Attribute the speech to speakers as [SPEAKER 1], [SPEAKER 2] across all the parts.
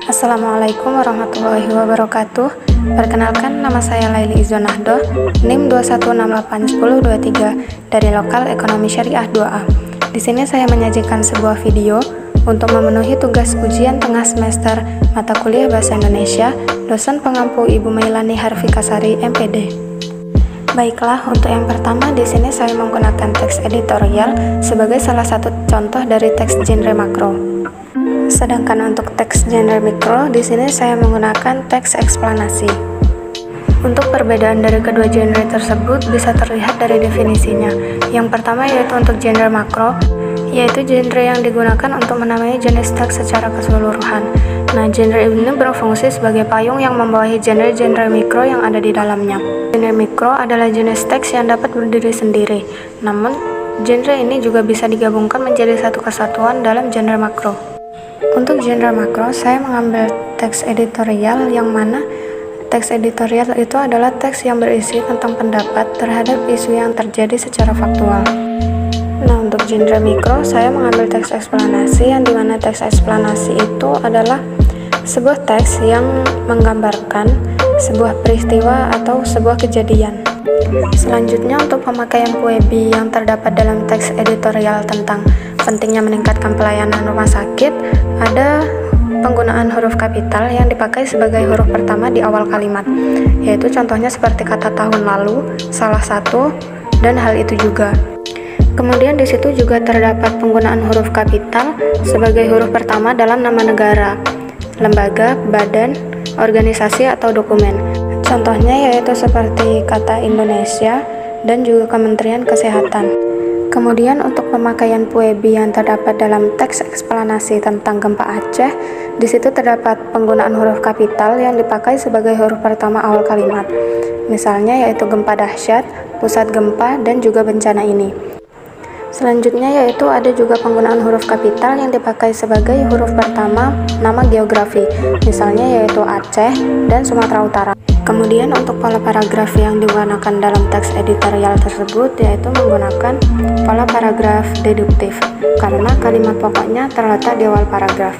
[SPEAKER 1] Assalamualaikum warahmatullahi wabarakatuh. Perkenalkan, nama saya Laili Izonahdo, NIM 2168103 dari Lokal Ekonomi Syariah 2A. Di sini saya menyajikan sebuah video untuk memenuhi tugas ujian tengah semester mata kuliah Bahasa Indonesia, dosen pengampu Ibu Mailani Harfikasari, MPD. Baiklah, untuk yang pertama di sini saya menggunakan teks editorial sebagai salah satu contoh dari teks genre makro. Sedangkan untuk teks genre mikro, di sini saya menggunakan teks eksplanasi. Untuk perbedaan dari kedua genre tersebut bisa terlihat dari definisinya. Yang pertama yaitu untuk genre makro, yaitu genre yang digunakan untuk menamai jenis teks secara keseluruhan. Nah, genre ini berfungsi sebagai payung yang membawahi genre-genre mikro yang ada di dalamnya. Genre mikro adalah jenis teks yang dapat berdiri sendiri, namun genre ini juga bisa digabungkan menjadi satu kesatuan dalam genre makro. Untuk genre makro, saya mengambil teks editorial, yang mana teks editorial itu adalah teks yang berisi tentang pendapat terhadap isu yang terjadi secara faktual. Nah, untuk genre mikro, saya mengambil teks eksplanasi, yang dimana teks eksplanasi itu adalah sebuah teks yang menggambarkan sebuah peristiwa atau sebuah kejadian. Selanjutnya, untuk pemakaian puebi yang terdapat dalam teks editorial tentang pentingnya meningkatkan pelayanan rumah sakit, ada penggunaan huruf kapital yang dipakai sebagai huruf pertama di awal kalimat, yaitu contohnya seperti kata tahun lalu, salah satu, dan hal itu juga. Kemudian di situ juga terdapat penggunaan huruf kapital sebagai huruf pertama dalam nama negara, lembaga, badan, organisasi, atau dokumen. Contohnya yaitu seperti kata Indonesia dan juga Kementerian Kesehatan. Kemudian untuk pemakaian puebi yang terdapat dalam teks eksplanasi tentang gempa Aceh, di situ terdapat penggunaan huruf kapital yang dipakai sebagai huruf pertama awal kalimat. Misalnya yaitu gempa dahsyat, pusat gempa, dan juga bencana ini. Selanjutnya yaitu ada juga penggunaan huruf kapital yang dipakai sebagai huruf pertama nama geografi, misalnya yaitu Aceh dan Sumatera Utara. Kemudian untuk pola paragraf yang digunakan dalam teks editorial tersebut yaitu menggunakan pola paragraf deduktif, karena kalimat pokoknya terletak di awal paragraf.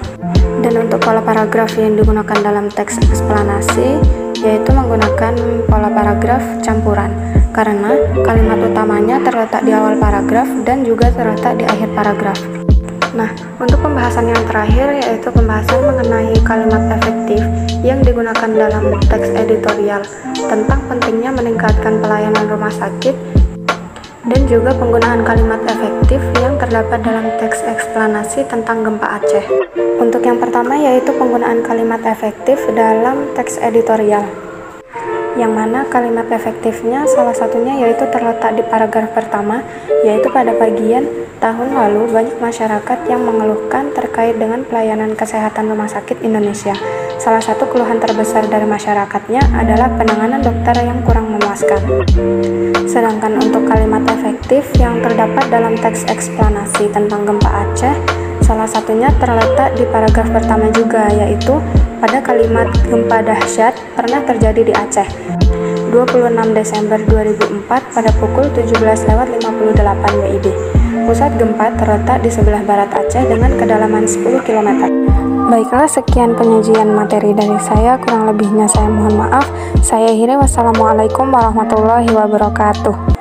[SPEAKER 1] Dan untuk pola paragraf yang digunakan dalam teks eksplanasi yaitu menggunakan pola paragraf campuran, karena kalimat utamanya terletak di awal paragraf dan juga terletak di akhir paragraf. Nah, untuk pembahasan yang terakhir yaitu pembahasan mengenai kalimat efektif yang digunakan dalam teks editorial tentang pentingnya meningkatkan pelayanan rumah sakit dan juga penggunaan kalimat efektif yang terdapat dalam teks eksplanasi tentang gempa Aceh. Untuk yang pertama yaitu penggunaan kalimat efektif dalam teks editorial, yang mana kalimat efektifnya salah satunya yaitu terletak di paragraf pertama, yaitu pada bagian tahun lalu banyak masyarakat yang mengeluhkan terkait dengan pelayanan kesehatan rumah sakit Indonesia. Salah satu keluhan terbesar dari masyarakatnya adalah penanganan dokter yang kurang memuaskan. Sedangkan untuk kalimat efektif yang terdapat dalam teks eksplanasi tentang gempa Aceh, salah satunya terletak di paragraf pertama juga, yaitu pada kalimat gempa dahsyat pernah terjadi di Aceh 26 Desember 2004 pada pukul 17.58 WIB. Pusat gempa terletak di sebelah barat Aceh dengan kedalaman 10 km. Baiklah, sekian penyajian materi dari saya, kurang lebihnya saya mohon maaf. Saya akhiri, wassalamualaikum warahmatullahi wabarakatuh.